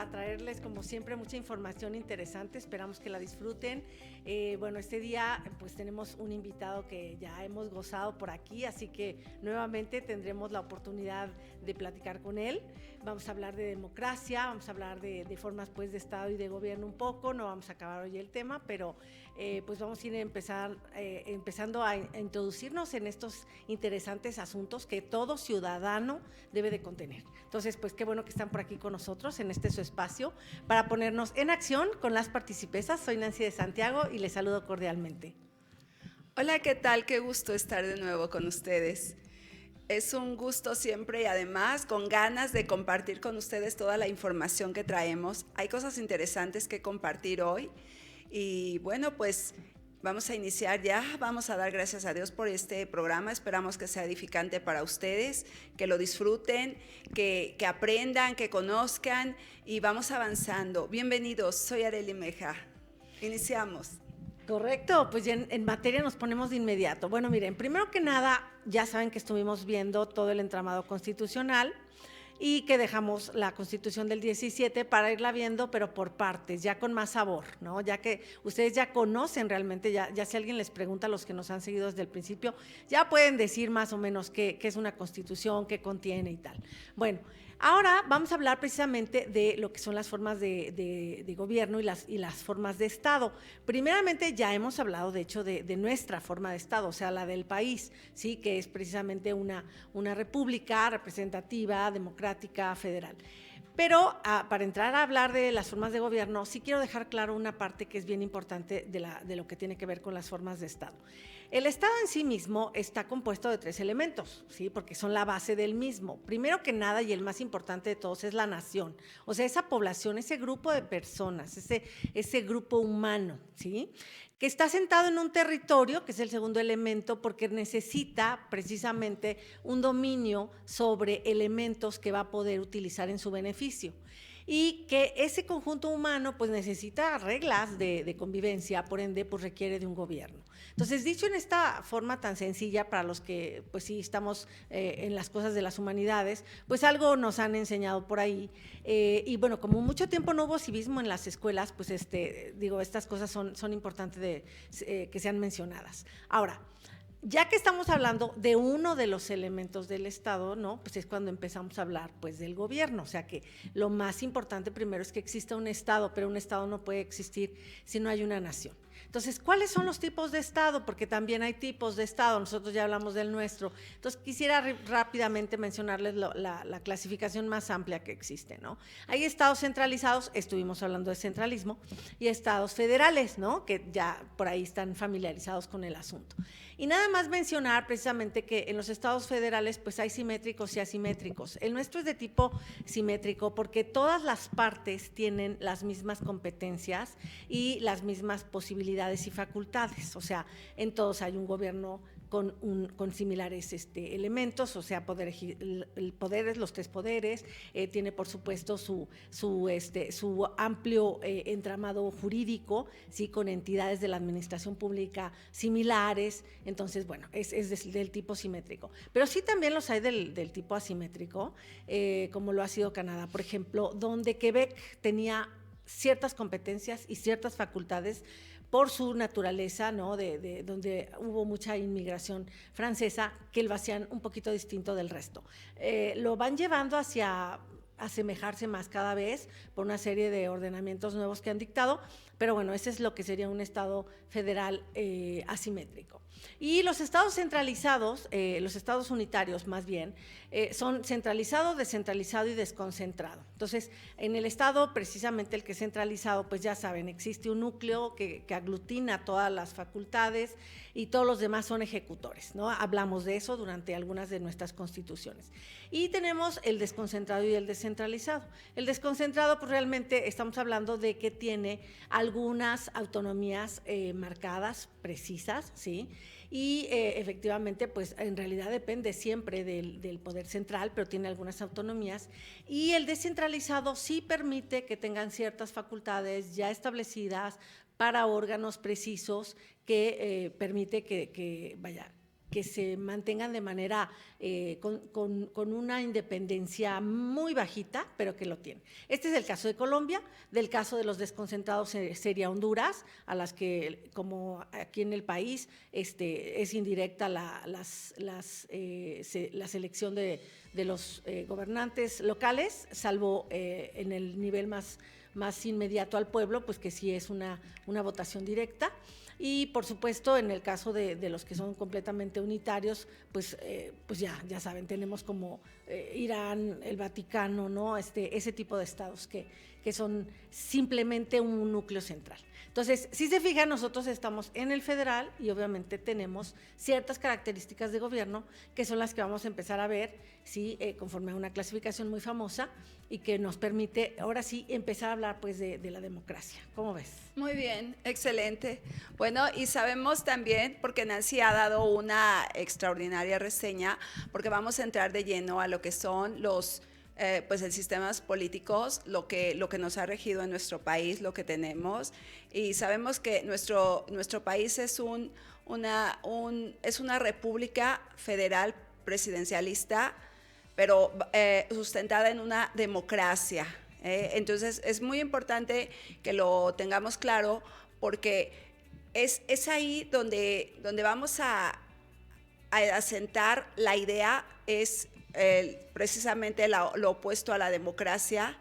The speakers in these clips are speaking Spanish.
a traerles, como siempre, mucha información interesante. Esperamos que la disfruten. Bueno, este día pues tenemos un invitado que ya hemos gozado por aquí, así que nuevamente tendremos la oportunidad de platicar con él. Vamos a hablar de democracia, vamos a hablar de formas pues de Estado y de gobierno un poco. No vamos a acabar hoy el tema, pero pues vamos a ir empezando a introducirnos en estos interesantes asuntos que todo ciudadano debe de contener. Entonces, pues qué bueno que están por aquí con nosotros en este su espacio para ponernos en acción con las participesas. Soy Nancy de Santiago y les saludo cordialmente. Hola, ¿qué tal? Qué gusto estar de nuevo con ustedes. Es un gusto siempre y además con ganas de compartir con ustedes toda la información que traemos. Hay cosas interesantes que compartir hoy y bueno, pues vamos a iniciar ya. Vamos a dar gracias a Dios por este programa. Esperamos que sea edificante para ustedes, que lo disfruten, que aprendan, que conozcan y vamos avanzando. Bienvenidos, soy Arely Meja. Iniciamos. Correcto, pues ya en materia nos ponemos de inmediato. Bueno, miren, primero que nada, ya saben que estuvimos viendo todo el entramado constitucional y que dejamos la Constitución del 17 para irla viendo, pero por partes, ya con más sabor, ¿no? Ya que ustedes ya conocen realmente, ya si alguien les pregunta a los que nos han seguido desde el principio, ya pueden decir más o menos qué es una Constitución, qué contiene y tal. Bueno, ahora vamos a hablar precisamente de lo que son las formas de gobierno y las formas de Estado. Primeramente ya hemos hablado, de hecho, de nuestra forma de Estado, o sea, la del país, ¿sí? Que es precisamente una república representativa, democrática, federal. Pero para entrar a hablar de las formas de gobierno, sí quiero dejar claro una parte que es bien importante de lo que tiene que ver con las formas de Estado. El Estado en sí mismo está compuesto de 3 elementos, ¿sí? Porque son la base del mismo. Primero que nada, y el más importante de todos, es la nación. O sea, esa población, ese grupo de personas, ese grupo humano, ¿sí? Que está sentado en un territorio, que es el segundo elemento, porque necesita precisamente un dominio sobre elementos que va a poder utilizar en su beneficio. Y que ese conjunto humano pues necesita reglas de convivencia, por ende pues requiere de un gobierno. Entonces, dicho en esta forma tan sencilla, para los que pues sí estamos en las cosas de las humanidades, pues algo nos han enseñado por ahí. Y bueno, como mucho tiempo no hubo civismo en las escuelas, pues estas cosas son importantes que sean mencionadas. Ahora, ya que estamos hablando de uno de los elementos del Estado, ¿no? Pues es cuando empezamos a hablar pues del gobierno, o sea que lo más importante primero es que exista un Estado, pero un Estado no puede existir si no hay una nación. Entonces, ¿cuáles son los tipos de Estado? Porque también hay tipos de Estado, nosotros ya hablamos del nuestro. Entonces, quisiera rápidamente mencionarles la clasificación más amplia que existe, ¿no? Hay estados centralizados, estuvimos hablando de centralismo, y estados federales, ¿no? Que ya por ahí están familiarizados con el asunto. Y nada más mencionar precisamente que en los estados federales pues hay simétricos y asimétricos. El nuestro es de tipo simétrico porque todas las partes tienen las mismas competencias y las mismas posibilidades y facultades. O sea, en todos hay un gobierno con similares elementos, o sea, el poder es los 3 poderes, tiene por supuesto su amplio entramado jurídico, ¿sí? Con entidades de la administración pública similares. Entonces, bueno, es del tipo simétrico. Pero sí también los hay del tipo asimétrico, como lo ha sido Canadá, por ejemplo, donde Quebec tenía ciertas competencias y ciertas facultades por su naturaleza, ¿no? De donde hubo mucha inmigración francesa, que lo hacían un poquito distinto del resto. Lo van llevando hacia asemejarse más cada vez por una serie de ordenamientos nuevos que han dictado, pero bueno, ese es lo que sería un estado federal asimétrico. Y los estados centralizados, los estados unitarios más bien, son centralizado, descentralizado y desconcentrado. Entonces, en el estado, precisamente el que es centralizado, pues ya saben, existe un núcleo que aglutina todas las facultades y todos los demás son ejecutores, ¿no? Hablamos de eso durante algunas de nuestras constituciones. Y tenemos el desconcentrado y el descentralizado. El desconcentrado, pues realmente estamos hablando de que tiene algunas autonomías marcadas, precisas, ¿sí? Y efectivamente, pues en realidad depende siempre del poder central, pero tiene algunas autonomías. Y el descentralizado sí permite que tengan ciertas facultades ya establecidas para órganos precisos que permite que que se mantengan de manera con una independencia muy bajita, pero que lo tienen. Este es el caso de Colombia. Del caso de los desconcentrados sería Honduras, a las que, como aquí en el país, es indirecta la selección de los gobernantes locales, salvo en el nivel más inmediato al pueblo, pues que sí es una votación directa. Y por supuesto, en el caso de los que son completamente unitarios, pues ya saben, tenemos como Irán, el Vaticano, ¿no? Ese tipo de estados que son simplemente un núcleo central. Entonces, si se fijan, nosotros estamos en el federal y obviamente tenemos ciertas características de gobierno que son las que vamos a empezar a ver, ¿sí? Conforme a una clasificación muy famosa y que nos permite ahora sí empezar a hablar pues de la democracia. ¿Cómo ves? Muy bien, excelente. Bueno, y sabemos también, porque Nancy ha dado una extraordinaria reseña, porque vamos a entrar de lleno a lo que son los pues el sistemas políticos, lo que nos ha regido en nuestro país, lo que tenemos, y sabemos que nuestro país es una república federal presidencialista, pero sustentada en una democracia. Entonces es muy importante que lo tengamos claro, porque es ahí donde vamos a asentar la idea, es precisamente lo opuesto a la democracia,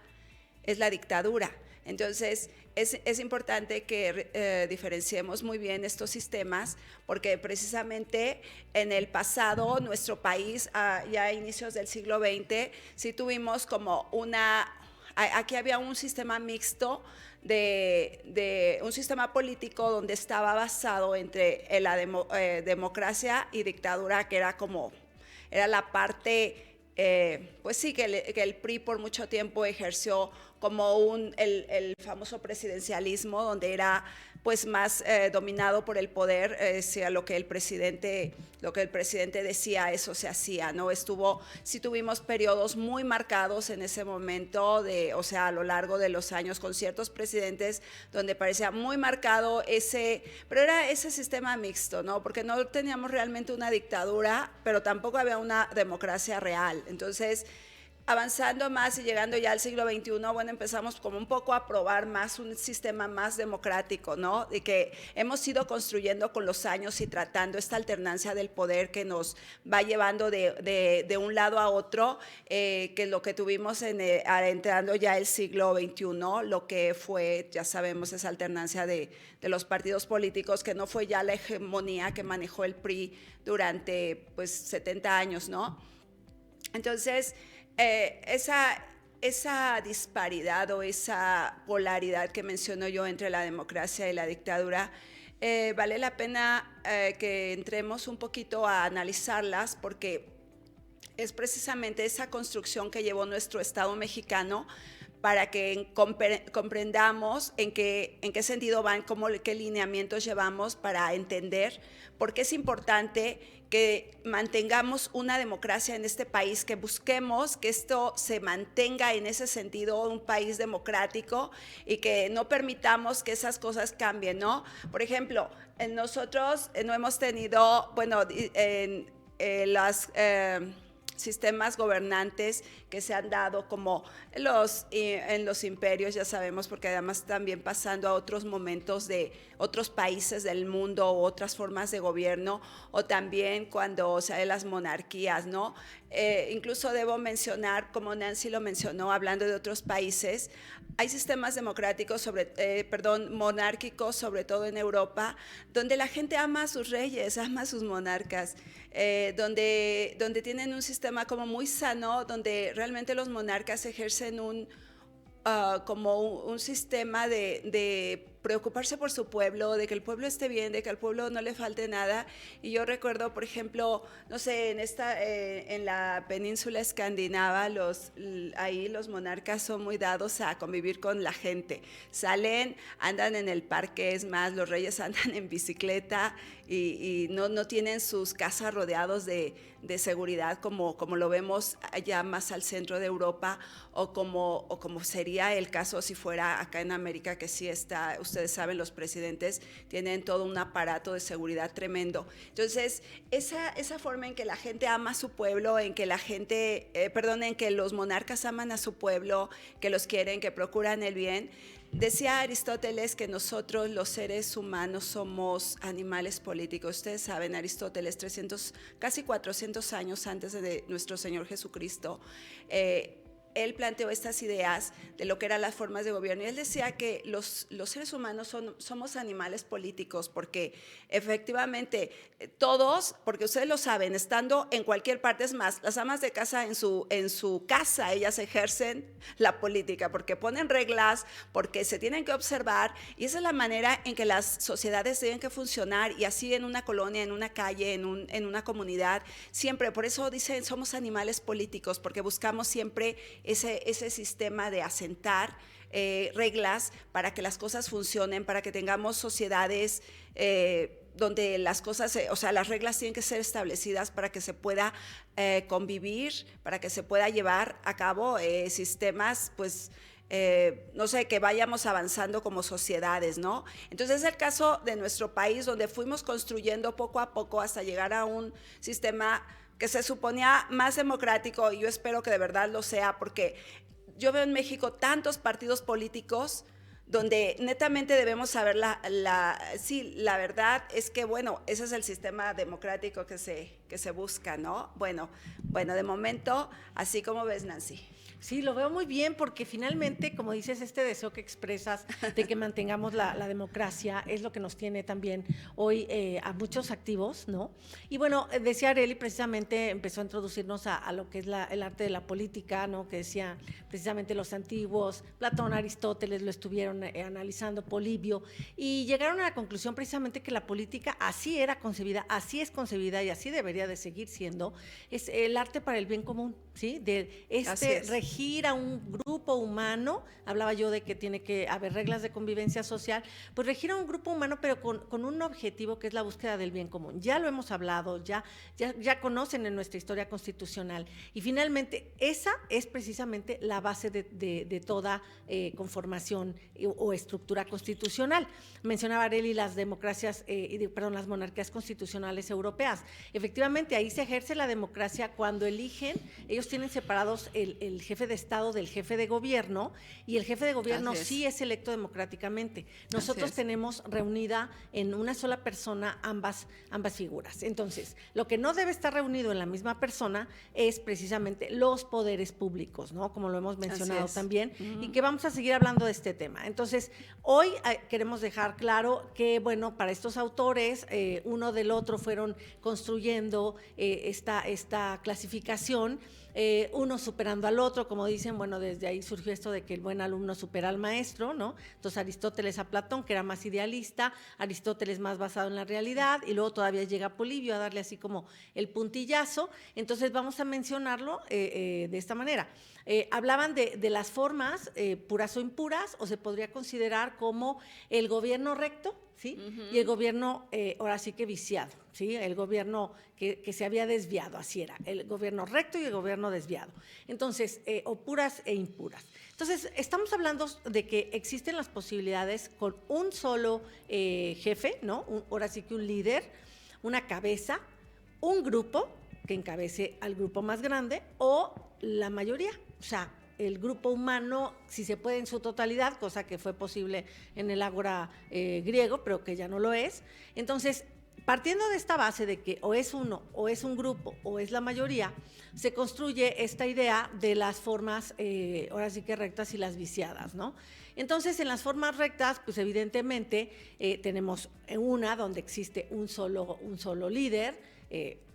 es la dictadura. Entonces, es importante que diferenciemos muy bien estos sistemas, porque precisamente en el pasado, nuestro país, ya a inicios del siglo XX, sí tuvimos como aquí había un sistema mixto de un sistema político donde estaba basado entre la democracia y dictadura, que era la parte, pues sí, que el PRI por mucho tiempo ejerció como el famoso presidencialismo, donde era pues más dominado por el poder, decía lo que el presidente decía, eso se hacía, ¿no? Sí tuvimos periodos muy marcados en ese momento, o sea, a lo largo de los años, con ciertos presidentes donde parecía muy marcado pero era ese sistema mixto, ¿no? Porque no teníamos realmente una dictadura, pero tampoco había una democracia real. Entonces, avanzando más y llegando ya al siglo XXI, bueno, empezamos como un poco a probar más un sistema más democrático, ¿no? Y que hemos ido construyendo con los años y tratando esta alternancia del poder que nos va llevando de un lado a otro, que es lo que tuvimos entrando ya el siglo XXI, lo que fue, ya sabemos, esa alternancia de los partidos políticos, que no fue ya la hegemonía que manejó el PRI durante pues 70 años, ¿no? Entonces, esa disparidad o esa polaridad que menciono yo entre la democracia y la dictadura, vale la pena que entremos un poquito a analizarlas, porque es precisamente esa construcción que llevó nuestro Estado mexicano, para que comprendamos en qué sentido van, qué lineamientos llevamos, para entender por qué es importante que mantengamos una democracia en este país, que busquemos que esto se mantenga en ese sentido, un país democrático, y que no permitamos que esas cosas cambien, ¿no? Por ejemplo, nosotros no hemos tenido, bueno, las sistemas gobernantes que se han dado como en los imperios, ya sabemos, porque además también pasando a otros momentos de otros países del mundo o otras formas de gobierno, o también cuando se de las monarquías, ¿no? Incluso debo mencionar, como Nancy lo mencionó, hablando de otros países, hay sistemas democráticos, monárquicos, sobre todo en Europa, donde la gente ama a sus reyes, ama a sus monarcas, donde tienen un sistema como muy sano, donde realmente los monarcas ejercen como un sistema de preocuparse por su pueblo, de que el pueblo esté bien, de que al pueblo no le falte nada. Y yo recuerdo, por ejemplo, no sé, en la península escandinava, ahí los monarcas son muy dados a convivir con la gente. Salen, andan en el parque, es más, los reyes andan en bicicleta y no tienen sus casas rodeados de seguridad como lo vemos allá más al centro de Europa, o como sería el caso si fuera acá en América, que sí está ustedes saben, los presidentes tienen todo un aparato de seguridad tremendo. Entonces, esa forma en que la gente ama a su pueblo, en que en que los monarcas aman a su pueblo, que los quieren, que procuran el bien. Decía Aristóteles que nosotros los seres humanos somos animales políticos. Ustedes saben, Aristóteles, casi 400 años antes de nuestro Señor Jesucristo, él planteó estas ideas de lo que eran las formas de gobierno, y él decía que los seres humanos somos animales políticos, porque efectivamente todos, porque ustedes lo saben, estando en cualquier parte, es más, las amas de casa en su casa, ellas ejercen la política, porque ponen reglas, porque se tienen que observar, y esa es la manera en que las sociedades deben que funcionar, y así en una colonia, en una calle, en una comunidad, siempre, por eso dicen, somos animales políticos, porque buscamos siempre ese sistema de asentar reglas para que las cosas funcionen, para que tengamos sociedades donde las cosas, las reglas tienen que ser establecidas para que se pueda convivir, para que se pueda llevar a cabo sistemas, pues, no sé, que vayamos avanzando como sociedades, ¿no? Entonces es el caso de nuestro país, donde fuimos construyendo poco a poco hasta llegar a un sistema que se suponía más democrático, y yo espero que de verdad lo sea, porque yo veo en México tantos partidos políticos donde netamente debemos saber sí, la verdad es que, bueno, ese es el sistema democrático que se busca, ¿no? Bueno, de momento, así como ves, Nancy. Sí, lo veo muy bien, porque finalmente, como dices, este deseo que expresas de que mantengamos la democracia es lo que nos tiene también hoy a muchos activos, ¿no? Y bueno, decía Arely, precisamente empezó a introducirnos a lo que es el arte de la política, ¿no? Que decía precisamente los antiguos, Platón, Aristóteles lo estuvieron analizando, Polibio, y llegaron a la conclusión precisamente que la política así era concebida, así es concebida y así debería de seguir siendo, es el arte para el bien común, ¿sí? De regir a un grupo humano, hablaba yo de que tiene que haber reglas de convivencia social, pues regir a un grupo humano, pero con un objetivo que es la búsqueda del bien común. Ya lo hemos hablado, ya conocen en nuestra historia constitucional, y finalmente esa es precisamente la base de toda conformación o estructura constitucional. Mencionaba Arely las democracias, las monarquías constitucionales europeas. Efectivamente, ahí se ejerce la democracia cuando eligen, ellos tienen separados el jefe de Estado del jefe de gobierno, y el jefe de gobierno sí es electo democráticamente. Nosotros tenemos reunida en una sola persona ambas figuras. Entonces, lo que no debe estar reunido en la misma persona es precisamente los poderes públicos, ¿no? Como lo hemos mencionado también, y que vamos a seguir hablando de este tema. Entonces, hoy queremos dejar claro que, bueno, para estos autores, uno del otro fueron construyendo esta clasificación, uno superando al otro, como dicen, bueno, desde ahí surgió esto de que el buen alumno supera al maestro, ¿no? Entonces Aristóteles a Platón, que era más idealista, Aristóteles más basado en la realidad, y luego todavía llega Polibio a darle así como el puntillazo. Entonces vamos a mencionarlo de esta manera. Hablaban de las formas puras o impuras, o se podría considerar como el gobierno recto, ¿sí? Y el gobierno, ahora sí que viciado, ¿sí? El gobierno que se había desviado, así era, el gobierno recto y el gobierno desviado. Entonces, o puras e impuras. Entonces, estamos hablando de que existen las posibilidades con un solo jefe, ¿no? Ahora sí que un líder, una cabeza, un grupo que encabece al grupo más grande, o la mayoría, o sea, el grupo humano, si se puede en su totalidad, cosa que fue posible en el ágora griego, pero que ya no lo es. Entonces, partiendo de esta base de que o es uno, o es un grupo, o es la mayoría, se construye esta idea de las formas, ahora sí que rectas y las viciadas, ¿no? Entonces, en las formas rectas, pues evidentemente tenemos una donde existe un solo líder,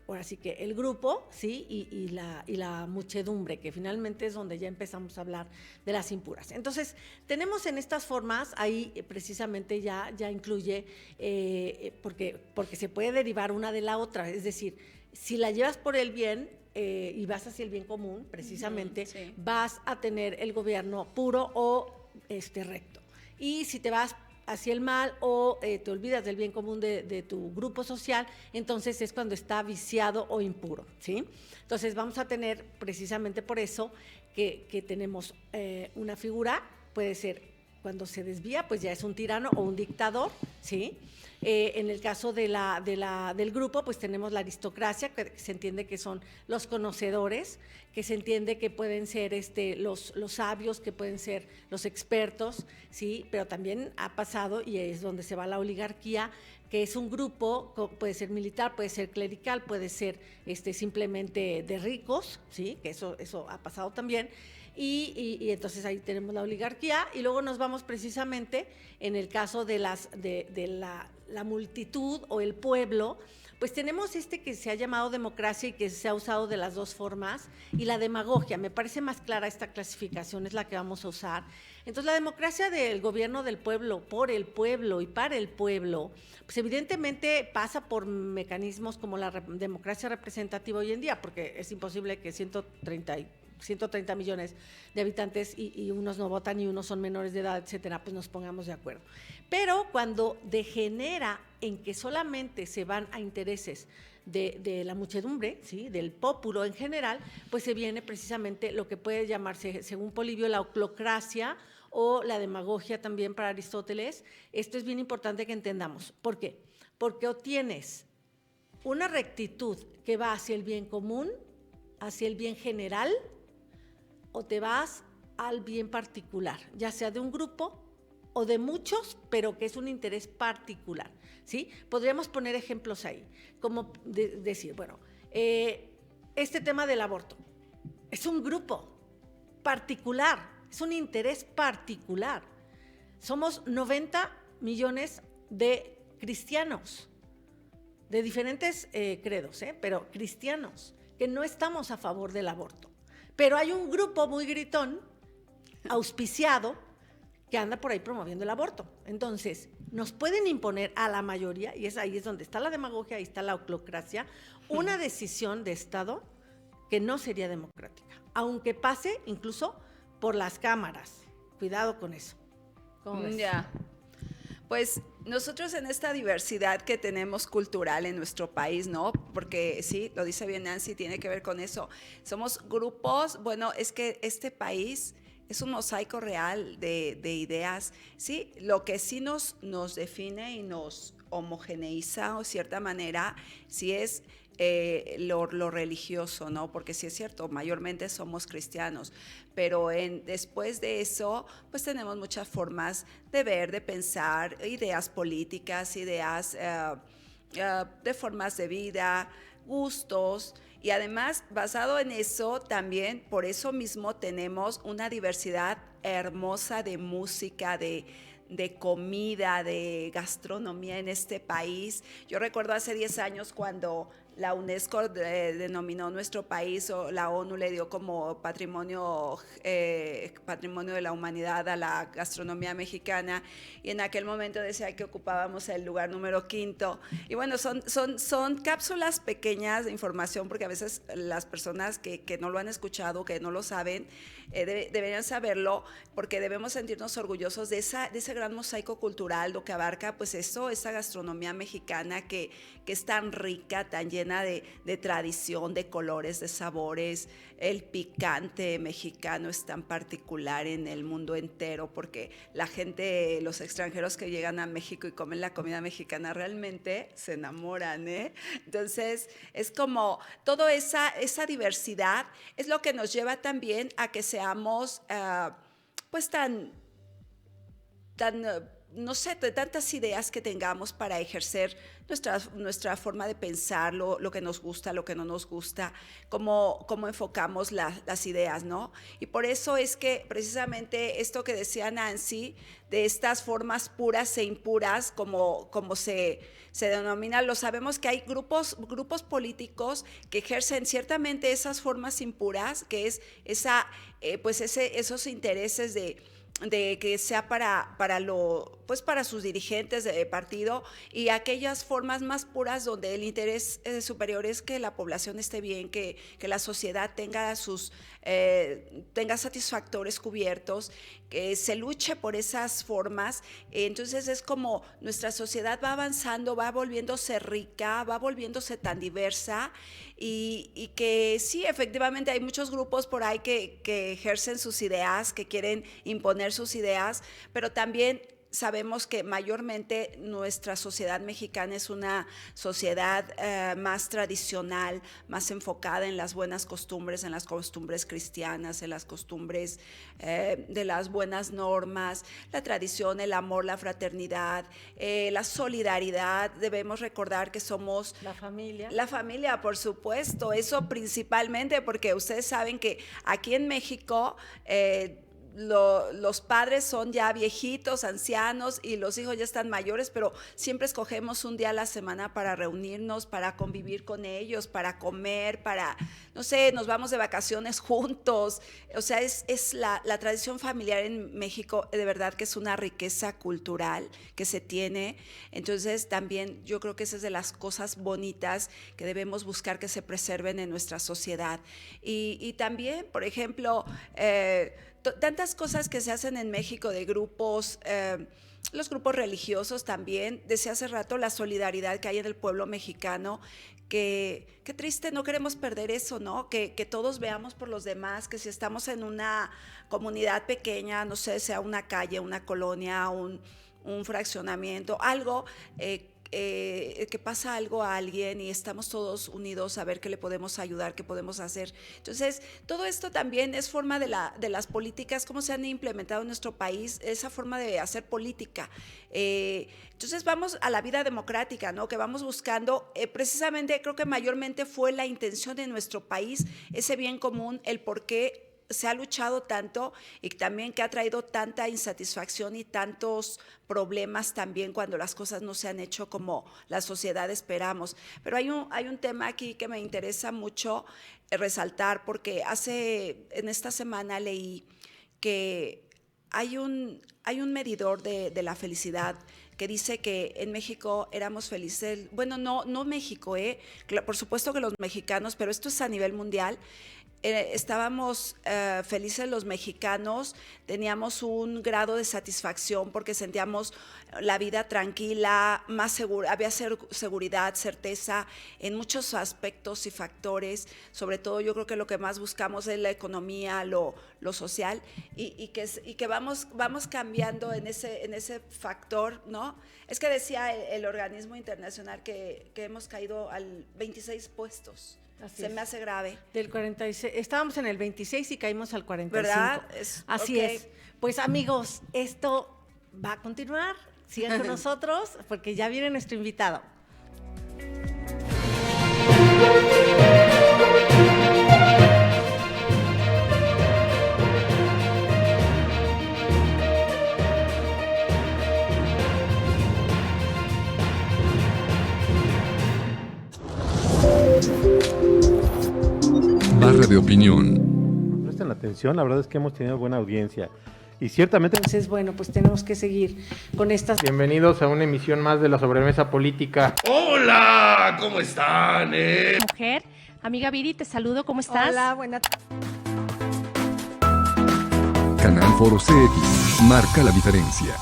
ahora sí que el grupo, ¿sí? Y la muchedumbre, que finalmente es donde ya empezamos a hablar de las impuras. Entonces, tenemos en estas formas, ahí precisamente ya incluye, porque se puede derivar una de la otra, es decir, si la llevas por el bien y vas hacia el bien común, precisamente, vas a tener el gobierno puro o recto. Y si te vas hacia el mal o te olvidas del bien común de tu grupo social, entonces es cuando está viciado o impuro, ¿sí? Entonces vamos a tener precisamente por eso que tenemos una figura, puede ser cuando se desvía, pues ya es un tirano o un dictador, ¿sí? En el caso del grupo, pues tenemos la aristocracia, que se entiende que son los conocedores, que se entiende que pueden ser los sabios, que pueden ser los expertos, ¿sí? Pero también ha pasado, y es donde se va la oligarquía, que es un grupo, puede ser militar, puede ser clerical, puede ser simplemente de ricos, ¿sí? Que eso ha pasado también. Y entonces ahí tenemos la oligarquía, y luego nos vamos precisamente en el caso de la multitud o el pueblo, pues tenemos que se ha llamado democracia y que se ha usado de las dos formas, y la demagogia. Me parece más clara esta clasificación, es la que vamos a usar. Entonces, la democracia del gobierno del pueblo, por el pueblo y para el pueblo, pues evidentemente pasa por mecanismos como la democracia representativa hoy en día, porque es imposible que 130 millones de habitantes y unos no votan y unos son menores de edad, etcétera, pues nos pongamos de acuerdo. Pero cuando degenera en que solamente se van a intereses de la muchedumbre, ¿sí? Del pópulo en general, pues se viene precisamente lo que puede llamarse, según Polibio, la oclocracia o la demagogia también para Aristóteles. Esto es bien importante que entendamos. ¿Por qué? Porque obtienes una rectitud que va hacia el bien común, hacia el bien general, o te vas al bien particular, ya sea de un grupo o de muchos, pero que es un interés particular, ¿sí? Podríamos poner ejemplos ahí, como decir, bueno, este tema del aborto es un grupo particular, es un interés particular. Somos 90 millones de cristianos, de diferentes credos, pero cristianos, que no estamos a favor del aborto. Pero hay un grupo muy gritón, auspiciado, que anda por ahí promoviendo el aborto. Entonces, nos pueden imponer a la mayoría, y ahí es donde está la demagogia, ahí está la oclocracia, una decisión de Estado que no sería democrática, aunque pase incluso por las cámaras. Cuidado con eso. ¿Cómo ves? Ya. Pues nosotros en esta diversidad que tenemos cultural en nuestro país, ¿no? Porque sí, lo dice bien Nancy, tiene que ver con eso. Somos grupos, bueno, es que este país es un mosaico real de ideas, ¿sí? Lo que sí nos define y nos homogeneiza, de cierta manera, sí es lo religioso, ¿no? Porque sí es cierto, mayormente somos cristianos, pero después de eso, pues tenemos muchas formas de ver, de pensar, ideas políticas, ideas de formas de vida, gustos, y además, basado en eso, también por eso mismo tenemos una diversidad hermosa de música, de comida, de gastronomía en este país. Yo recuerdo hace 10 años cuando la UNESCO denominó nuestro país, o la ONU le dio como patrimonio de la humanidad a la gastronomía mexicana, y en aquel momento decía que ocupábamos el lugar número 5. Y bueno, son cápsulas pequeñas de información, porque a veces las personas que no lo han escuchado, que no lo saben, deberían saberlo, porque debemos sentirnos orgullosos de ese gran mosaico cultural, lo que abarca pues esa gastronomía mexicana que es tan rica, tan llena de tradición, de colores, de sabores. El picante mexicano es tan particular en el mundo entero, porque la gente, los extranjeros que llegan a México y comen la comida mexicana realmente se enamoran, ¿eh? Entonces, es como toda esa diversidad es lo que nos lleva también a que seamos pues no sé, de tantas ideas que tengamos para ejercer nuestra forma de pensar, lo que nos gusta, lo que no nos gusta, cómo enfocamos las ideas, ¿no? Y por eso es que precisamente esto que decía Nancy, de estas formas puras e impuras, como se denomina, lo sabemos que hay grupos políticos que ejercen ciertamente esas formas impuras, que es esos intereses de que sea para pues para sus dirigentes de partido, y aquellas formas más puras donde el interés superior es que la población esté bien, que la sociedad tenga tenga satisfactores cubiertos, que se luche por esas formas. Entonces es como nuestra sociedad va avanzando, va volviéndose rica, va volviéndose tan diversa, y que sí, efectivamente hay muchos grupos por ahí que ejercen sus ideas, que quieren imponer sus ideas, pero también sabemos que mayormente nuestra sociedad mexicana es una sociedad más tradicional, más enfocada en las buenas costumbres, en las costumbres cristianas, en las costumbres de las buenas normas, la tradición, el amor, la fraternidad, la solidaridad. Debemos recordar que somos la familia. La familia, por supuesto, eso principalmente, porque ustedes saben que aquí en México los padres son ya viejitos, ancianos, y los hijos ya están mayores, pero siempre escogemos un día a la semana para reunirnos, para convivir con ellos, para comer, no sé, nos vamos de vacaciones juntos. O sea, es la tradición familiar en México, de verdad que es una riqueza cultural que se tiene. Entonces también yo creo que esa es de las cosas bonitas que debemos buscar que se preserven en nuestra sociedad. Y también, por ejemplo, tantas cosas que se hacen en México de grupos, los grupos religiosos también. Decía hace rato la solidaridad que hay en el pueblo mexicano, qué triste, no queremos perder eso, ¿no? Que todos veamos por los demás, que si estamos en una comunidad pequeña, no sé, sea una calle, una colonia, un fraccionamiento, algo, que pasa algo a alguien y estamos todos unidos a ver qué le podemos ayudar, qué podemos hacer. Entonces, todo esto también es forma de las políticas, cómo se han implementado en nuestro país, esa forma de hacer política. Entonces, vamos a la vida democrática, ¿no? Que vamos buscando, precisamente creo que mayormente fue la intención de nuestro país, ese bien común, el por qué se ha luchado tanto, y también que ha traído tanta insatisfacción y tantos problemas también cuando las cosas no se han hecho como la sociedad esperamos. Pero hay un tema aquí que me interesa mucho resaltar, porque en esta semana leí que hay un medidor de la felicidad que dice que en México éramos felices. Bueno, no México, por supuesto que los mexicanos, pero esto es a nivel mundial. Estábamos felices los mexicanos, teníamos un grado de satisfacción porque sentíamos la vida tranquila, más segura, había seguridad, certeza en muchos aspectos y factores. Sobre todo yo creo que lo que más buscamos es la economía, lo social, y que vamos cambiando en ese factor, ¿no? Es que decía el organismo internacional que hemos caído al 26 puestos. Se me hace grave. Del 46, estábamos en el 26 y caímos al 45. ¿Verdad? Así es. Pues amigos, esto va a continuar. Sigan con nosotros porque ya viene nuestro invitado. Barra de opinión. Presten atención, la verdad es que hemos tenido buena audiencia. Y ciertamente... Entonces, bueno, pues tenemos que seguir con estas... Bienvenidos a una emisión más de la Sobremesa Política. ¡Hola! ¿Cómo están, Mujer, amiga Viri, te saludo, ¿cómo estás? Hola, buenas. Canal Foro CX. Marca la diferencia.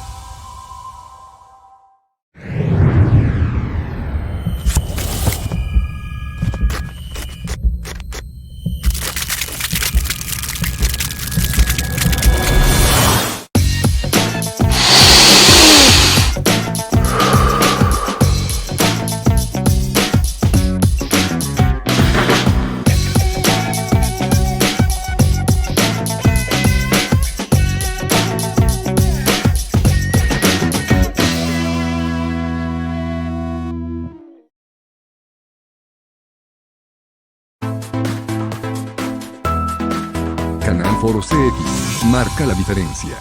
Canal Foro CX. Marca la diferencia.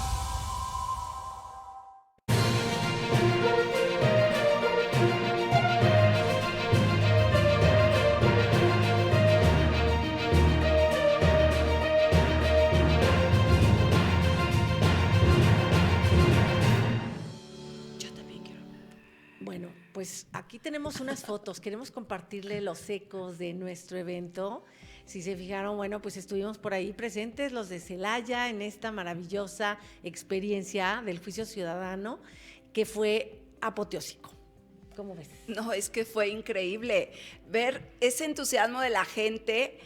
tenemos unas fotos, queremos compartirle los ecos de nuestro evento. Si se fijaron, bueno, pues estuvimos por ahí presentes los de Celaya en esta maravillosa experiencia del juicio ciudadano que fue apoteósico. ¿Cómo ves? No, es que fue increíble ver ese entusiasmo de la gente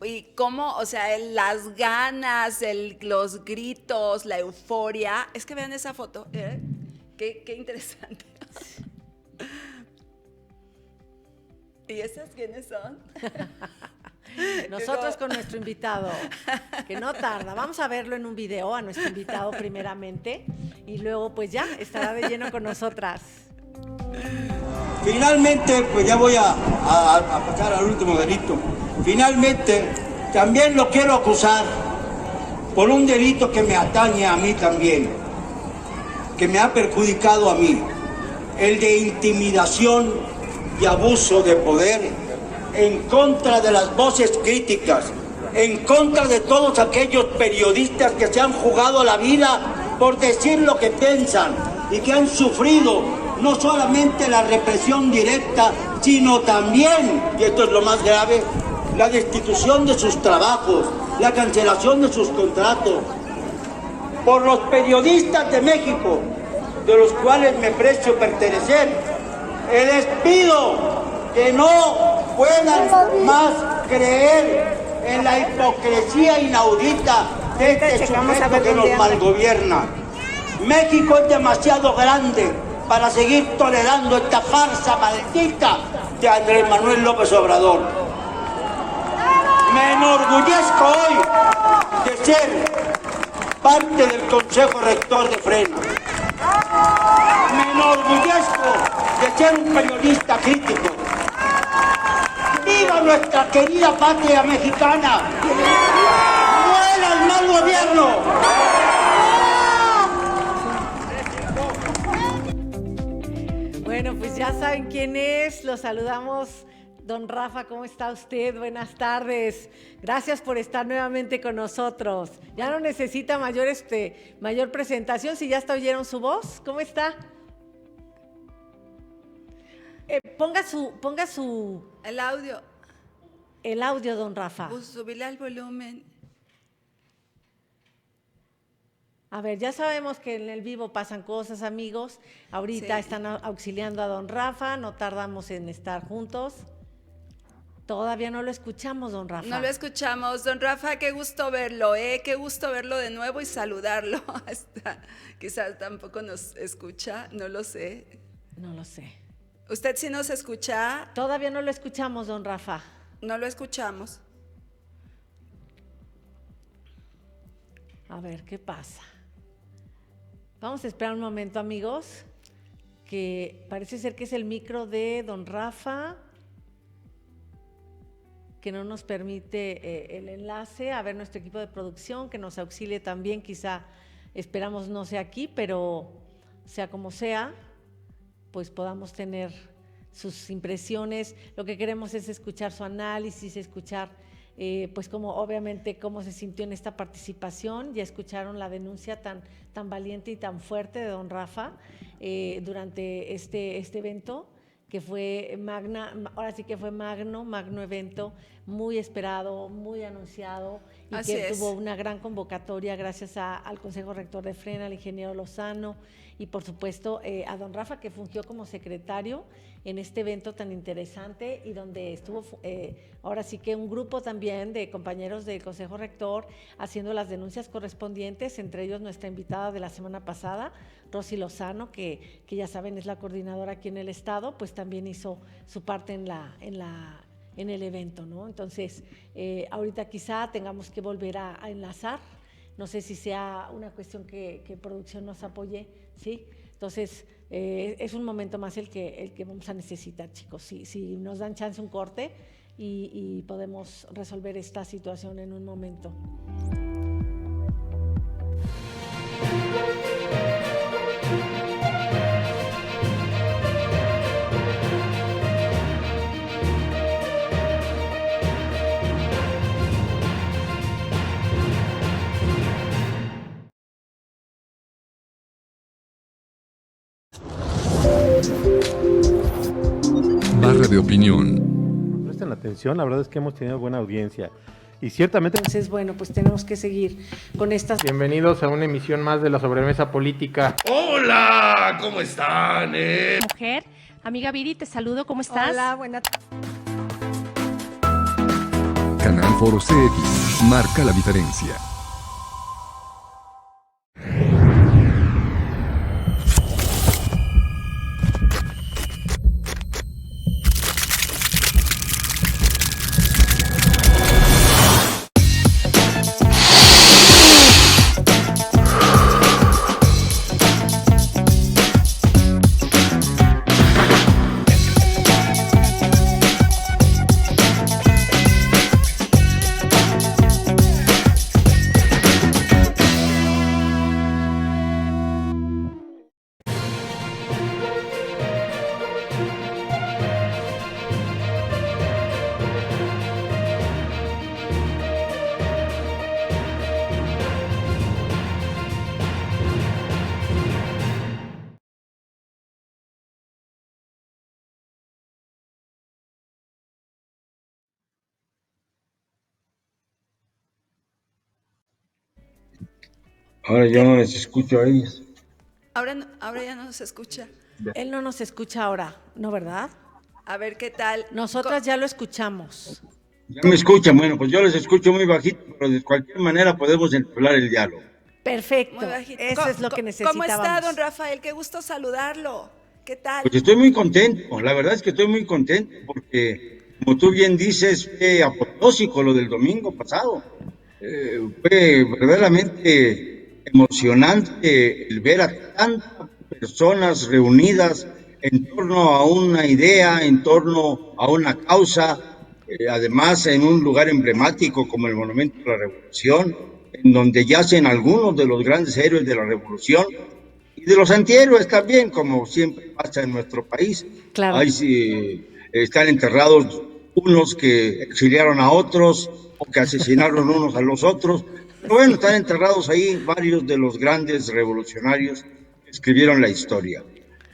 y cómo, o sea, las ganas, los gritos, la euforia. Es que vean esa foto, ¿eh? Qué interesante. ¿Y esas quiénes son? Nosotros con nuestro invitado, que no tarda. Vamos a verlo en un video, a nuestro invitado primeramente, y luego pues ya estará de lleno con nosotras. Finalmente, pues ya voy a pasar al último delito. Finalmente, también lo quiero acusar por un delito que me atañe a mí también, que me ha perjudicado a mí, el de intimidación y abuso de poder en contra de las voces críticas, en contra de todos aquellos periodistas que se han jugado la vida por decir lo que piensan y que han sufrido no solamente la represión directa, sino también, y esto es lo más grave, la destitución de sus trabajos, la cancelación de sus contratos. Por los periodistas de México, de los cuales me precio pertenecer, les pido que no puedan más creer en la hipocresía inaudita de este sujeto que nos malgobierna. México es demasiado grande para seguir tolerando esta farsa maldita de Andrés Manuel López Obrador. Me enorgullezco hoy de ser parte del Consejo Rector de Frena. Me enorgullezco de ser un periodista crítico. ¡Viva nuestra querida patria mexicana! ¡Muera el mal gobierno! Bueno, pues ya saben quién es, los saludamos. Don Rafa, ¿cómo está usted? Buenas tardes. Gracias por estar nuevamente con nosotros. Ya no necesita mayor presentación, si ya hasta oyeron su voz. ¿Cómo está? Ponga su... El audio. El audio, don Rafa. Pues subirle al volumen. A ver, ya sabemos que en el vivo pasan cosas, amigos. Ahorita Sí. están auxiliando a don Rafa, no tardamos en estar juntos. Todavía no lo escuchamos, don Rafa. No lo escuchamos. Don Rafa, qué gusto verlo, ¿eh? Qué gusto verlo de nuevo y saludarlo. Quizás tampoco nos escucha, no lo sé. No lo sé. ¿Usted sí nos escucha? Todavía no lo escuchamos, don Rafa. No lo escuchamos. A ver, ¿qué pasa? Vamos a esperar un momento, amigos, que parece ser que es el micro de don Rafa, que no nos permite el enlace. A ver, nuestro equipo de producción, que nos auxilie también, quizá esperamos no sea aquí, pero sea como sea, pues podamos tener sus impresiones. Lo que queremos es escuchar su análisis, escuchar pues como obviamente cómo se sintió en esta participación. Ya escucharon la denuncia tan valiente y tan fuerte de don Rafa durante este evento, que fue magno evento, muy esperado, muy anunciado, y Así que es. tuvo una gran convocatoria gracias al Consejo Rector de Frena, al ingeniero Lozano, y por supuesto a don Rafa, que fungió como secretario en este evento tan interesante, y donde estuvo ahora sí que un grupo también de compañeros del Consejo Rector haciendo las denuncias correspondientes, entre ellos nuestra invitada de la semana pasada, Rosy Lozano, que ya saben es la coordinadora aquí en el estado, pues también hizo su parte en el evento, ¿no? Entonces, ahorita quizá tengamos que volver a enlazar. No sé si sea una cuestión que producción nos apoye, ¿sí? Entonces, es un momento más el que vamos a necesitar, chicos. Si nos dan chance un corte y podemos resolver esta situación en un momento. de opinión. Presten atención, la verdad es que hemos tenido buena audiencia. Y ciertamente... Entonces, bueno, pues tenemos que seguir con estas... Bienvenidos a una emisión más de la sobremesa política. Hola, ¿cómo están? Mujer, amiga Viri, te saludo, ¿cómo estás? Hola, buenas Canal Foro CX marca la diferencia. Ahora yo no les escucho a ellos. Ahora ya no nos escucha. Él no nos escucha ahora, ¿no, verdad? A ver qué tal. Nosotras ya lo escuchamos. Ya me escuchan, bueno, pues yo les escucho muy bajito, pero de cualquier manera podemos entablar el diálogo. Perfecto, Muy bajito. eso es lo que necesitábamos. ¿Cómo está, don Rafael? Qué gusto saludarlo. ¿Qué tal? Pues estoy muy contento, la verdad es que estoy muy contento porque, como tú bien dices, fue apoteósico lo del domingo pasado. Fue verdaderamente emocionante el ver a tantas personas reunidas en torno a una idea, en torno a una causa, además en un lugar emblemático como el Monumento de la Revolución, en donde yacen algunos de los grandes héroes de la Revolución y de los antihéroes también, como siempre pasa en nuestro país. Claro. Ahí sí, están enterrados unos que exiliaron a otros o que asesinaron unos a los otros. Pero bueno, están enterrados ahí varios de los grandes revolucionarios que escribieron la historia.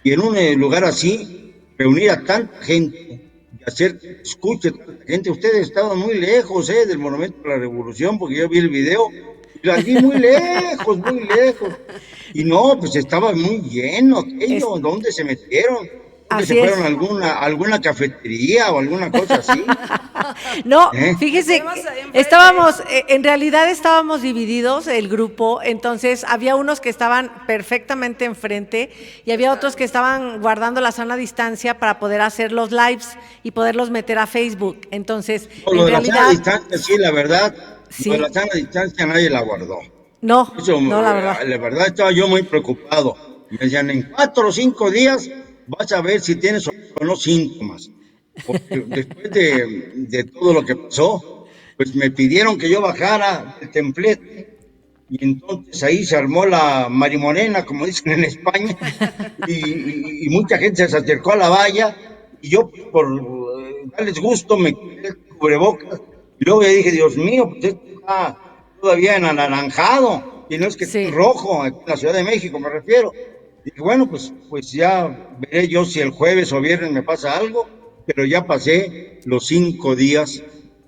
Y en un lugar así, reunir a tanta gente y hacer que escuche tanta gente. Ustedes estaban muy lejos del Monumento de la Revolución, porque yo vi el video y las vi muy lejos, muy lejos. Y no, pues estaba muy lleno aquello. ¿Dónde se metieron? Así ¿Se fueron a alguna cafetería o alguna cosa así? No, fíjese, Tenemos ahí enfrente. en realidad estábamos divididos el grupo, entonces había unos que estaban perfectamente enfrente y había otros que estaban guardando la sana distancia para poder hacer los lives y poderlos meter a Facebook. Entonces, No, lo en de la sana realidad, distancia, sí, la verdad, Sí. lo de la sana distancia nadie la guardó. no, Eso, no, la verdad. La verdad estaba yo muy preocupado. Me decían, en 4 o 5 días vas a ver si tienes o no síntomas. Porque después de todo lo que pasó, pues me pidieron que yo bajara del templete. Y entonces ahí se armó la marimorena, como dicen en España, y mucha gente se acercó a la valla. Y yo, por darles gusto, me quité el cubrebocas. Y luego ya dije, Dios mío, pues esto está todavía en anaranjado, y no es que Sí. esté rojo, aquí en la Ciudad de México me refiero. Y dije, bueno, pues ya veré yo si el jueves o viernes me pasa algo, pero ya pasé los 5 días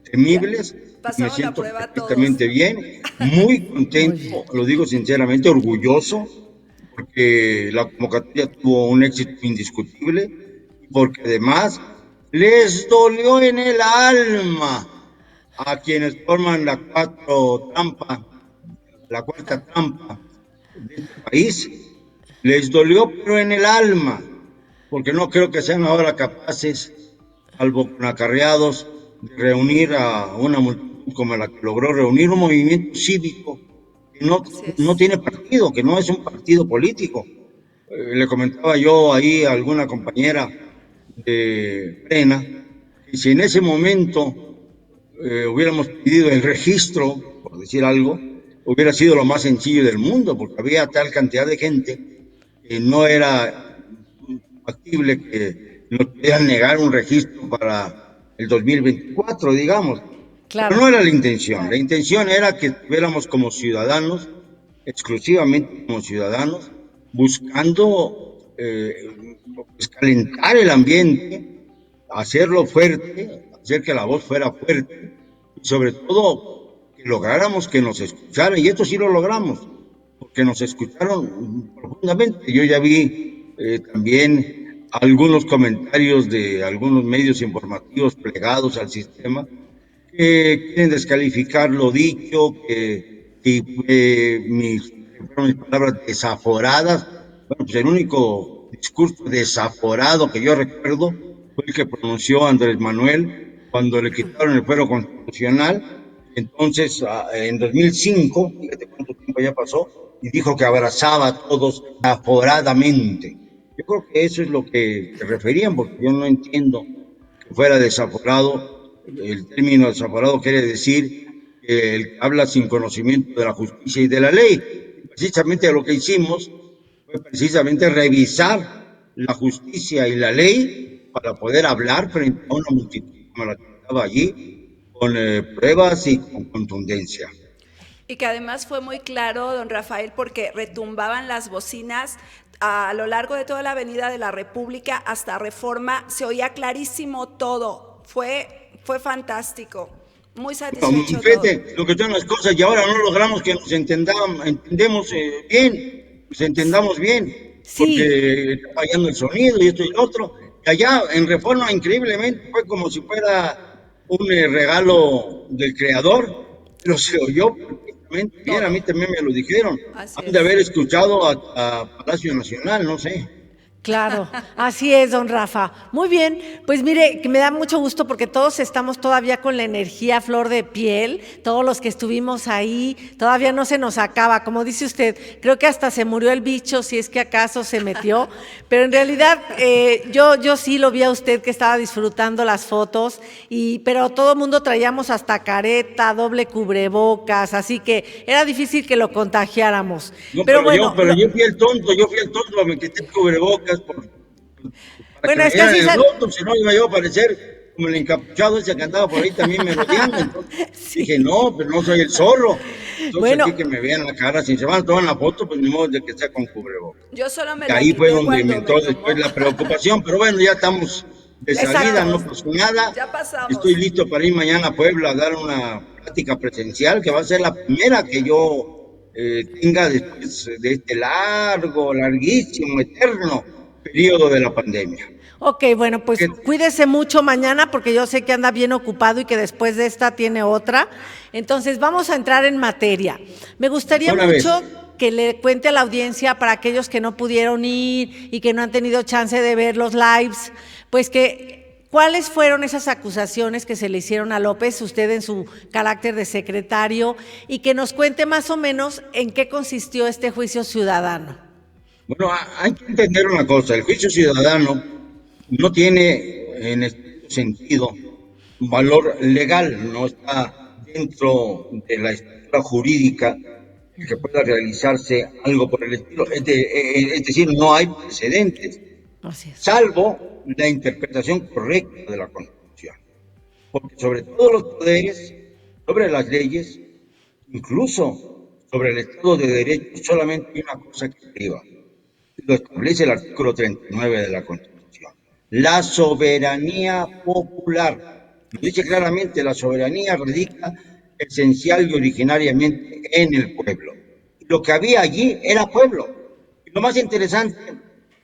temibles, Pasaron me la siento prueba todos. perfectamente bien, muy contento, lo digo sinceramente, orgulloso, porque la convocatoria tuvo un éxito indiscutible, porque además les dolió en el alma a quienes forman la cuarta trampa de este país, les dolió pero en el alma, porque no creo que sean ahora capaces, salvo con acarreados, de reunir a una multitud como la que logró reunir un movimiento cívico que no tiene partido, que no es un partido político. Le comentaba yo ahí a alguna compañera de Frena, que si en ese momento hubiéramos pedido el registro, por decir algo, hubiera sido lo más sencillo del mundo, porque había tal cantidad de gente que no era factible que nos pudieran negar un registro para el 2024, digamos. Claro. Pero no era la intención era que estuviéramos como ciudadanos, exclusivamente como ciudadanos, buscando calentar el ambiente hacerlo fuerte, hacer que la voz fuera fuerte, y sobre todo que lográramos que nos escucharan, y esto sí lo logramos, porque nos escucharon profundamente. Yo ya vi también algunos comentarios de algunos medios informativos plegados al sistema que quieren descalificar lo dicho, que fueron mis palabras desaforadas. Bueno, pues el único discurso desaforado que yo recuerdo fue el que pronunció Andrés Manuel cuando le quitaron el fuero constitucional. Entonces, en 2005, fíjate cuánto tiempo ya pasó, y dijo que abrazaba a todos desaforadamente. Yo creo que eso es lo que se referían, porque yo no entiendo que fuera desaforado. El término desaforado quiere decir que el que habla sin conocimiento de la justicia y de la ley. Precisamente lo que hicimos fue precisamente revisar la justicia y la ley para poder hablar frente a una multitud como la que estaba allí, con pruebas y con contundencia. Y que además fue muy claro, don Rafael, porque retumbaban las bocinas a lo largo de toda la Avenida de la República hasta Reforma, se oía clarísimo todo. Fue fantástico, muy satisfecho. Fíjate lo que son las cosas, y ahora no logramos que nos entendamos bien, Sí. porque está fallando el sonido y esto y lo otro. Y allá en Reforma, increíblemente, fue como si fuera un regalo del creador, pero se oyó perfectamente bien. A mí también me lo dijeron. Han de haber escuchado a Palacio Nacional, no sé. Claro, así es, don Rafa. Muy bien, pues mire, que me da mucho gusto porque todos estamos todavía con la energía a flor de piel, todos los que estuvimos ahí, todavía no se nos acaba, como dice usted, creo que hasta se murió el bicho, si es que acaso se metió, pero en realidad yo sí lo vi a usted que estaba disfrutando las fotos, pero todo el mundo traíamos hasta careta, doble cubrebocas, así que era difícil que lo contagiáramos. No, pero bueno, yo fui el tonto, me quité el cubrebocas bueno, es que así así si no iba yo a parecer como el encapuchado ese que andaba por ahí también merodeando. Entonces dije, no, pero no soy el zorro. Entonces bueno, aquí que me vean la cara, si se van a tomar la foto, pues ni modo de que sea con cubrebocas. Yo solo me y ahí fue donde me entró después la preocupación, pero bueno, ya estamos de salida, no pasó nada. Ya pasamos. Estoy listo para ir mañana a Puebla a dar una plática presencial, que va a ser la primera que yo tenga después de este larguísimo, eterno periodo de la pandemia. Ok, bueno, pues cuídese mucho mañana porque yo sé que anda bien ocupado y que después de esta tiene otra. Entonces vamos a entrar en materia. Me gustaría mucho que le cuente a la audiencia, para aquellos que no pudieron ir y que no han tenido chance de ver los lives, pues que cuáles fueron esas acusaciones que se le hicieron a López, usted en su carácter de secretario, y que nos cuente más o menos en qué consistió este juicio ciudadano. Bueno, hay que entender una cosa, el juicio ciudadano no tiene en este sentido un valor legal, no está dentro de la estructura jurídica que pueda realizarse algo por el estilo, es decir, no hay precedentes, salvo la interpretación correcta de la Constitución, porque sobre todos los poderes, sobre las leyes, incluso sobre el Estado de Derecho, solamente hay una cosa que priva. Lo establece el artículo 39 de la Constitución. La soberanía popular. Lo dice claramente, la soberanía radica esencial y originariamente en el pueblo. Y lo que había allí era pueblo. Y lo más interesante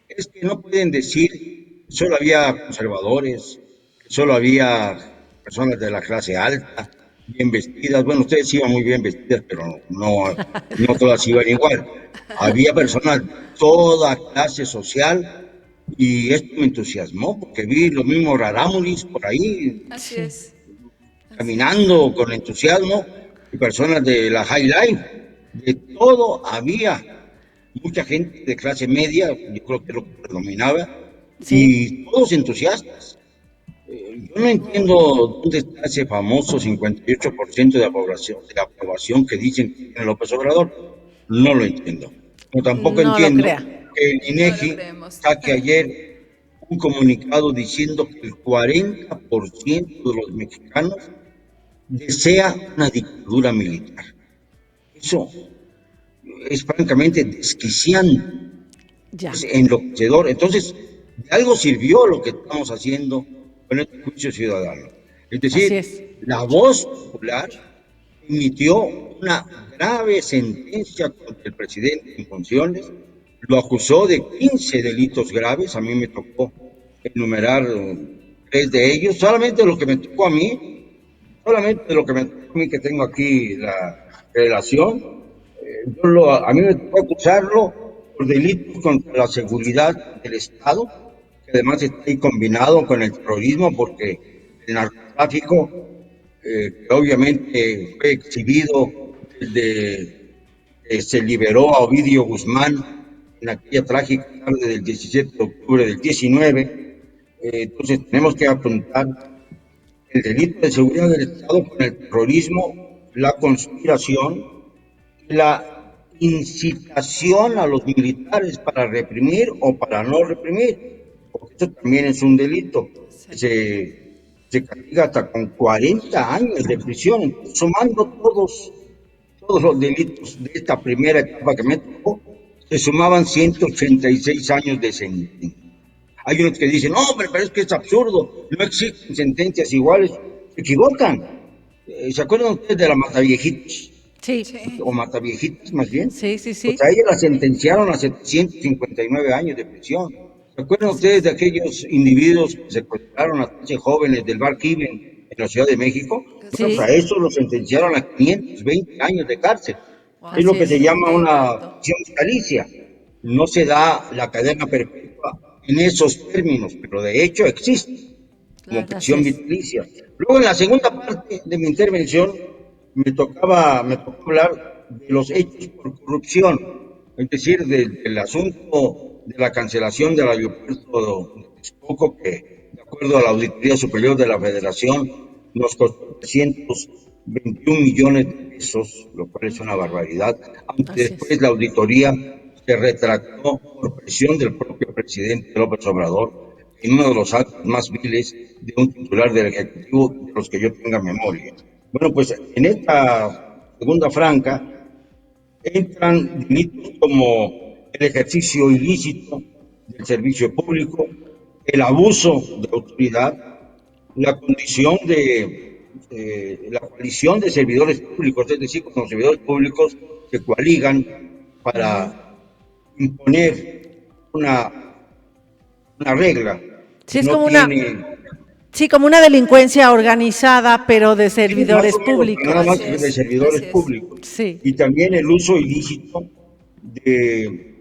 es que no pueden decir que solo había conservadores, que solo había personas de la clase alta, bien vestidas. Bueno, ustedes iban muy bien vestidas, pero no todas iban igual. Había personas de toda clase social, y esto me entusiasmó porque vi los mismos rarámuris por ahí. Así es. Caminando con entusiasmo, y personas de la high life, de todo había. Mucha gente de clase media, yo creo que es lo que predominaba, y todos entusiastas. Yo no entiendo dónde está ese famoso 58% de aprobación que dicen que tiene López Obrador. No lo entiendo. Como tampoco entiendo que el INEGI saque ayer un comunicado diciendo que el 40% de los mexicanos desea una dictadura militar. Eso es francamente desquiciante, es enloquecedor. Entonces, de algo sirvió lo que estamos haciendo con este juicio ciudadano. Es Así decir, es. la voz popular emitió una grave sentencia contra el presidente en funciones, lo acusó de 15 delitos graves, a mí me tocó enumerar 3 de ellos, solamente lo que me tocó a mí, que tengo aquí la relación, a mí me tocó acusarlo por delitos contra la seguridad del Estado, que además está ahí combinado con el terrorismo, porque el narcotráfico, que obviamente fue exhibido desde que se liberó a Ovidio Guzmán en aquella trágica tarde del 17 de octubre del 19, entonces tenemos que apuntar el delito de seguridad del Estado con el terrorismo, la conspiración, la incitación a los militares para reprimir o para no reprimir, porque eso también es un delito. Se castiga hasta con 40 años de prisión. Entonces, sumando todos los delitos de esta primera etapa que me tocó, se sumaban 186 años de sentencia. Hay unos que dicen, no, hombre, pero es que es absurdo, no existen sentencias iguales. Se equivocan. ¿Se acuerdan ustedes de la Mataviejitos? Sí. O Mataviejitas, más bien. Sí. Pues a ella la sentenciaron a 759 años de prisión. ¿Se acuerdan ustedes de aquellos individuos que secuestraron a 13 jóvenes del Bar Kiven en la Ciudad de México? Sí. Pues a eso los sentenciaron a 520 años de cárcel. Así Es lo que es. se llama una prisión vitalicia. No se da la cadena perpetua en esos términos, pero de hecho existe como prisión Así es. vitalicia. Luego, en la segunda parte de mi intervención, me tocó hablar de los hechos por corrupción, es decir, del asunto de la cancelación del aeropuerto de Texcoco, que, de acuerdo a la Auditoría Superior de la Federación, nos costó 321 millones de pesos, lo cual es una barbaridad, aunque Así después es. la auditoría se retractó por presión del propio presidente López Obrador en uno de los actos más viles de un titular del Ejecutivo de los que yo tenga memoria. Bueno, pues en esta segunda franja entran delitos como el ejercicio ilícito del servicio público, el abuso de autoridad, la condición de la coalición de servidores públicos, es decir, cuando los servidores públicos se coaligan para imponer una regla. Sí, es no como tiene, como una delincuencia organizada, pero de servidores más o menos, públicos. nada más Así que es, de servidores así es. públicos. Sí. Y también el uso ilícito de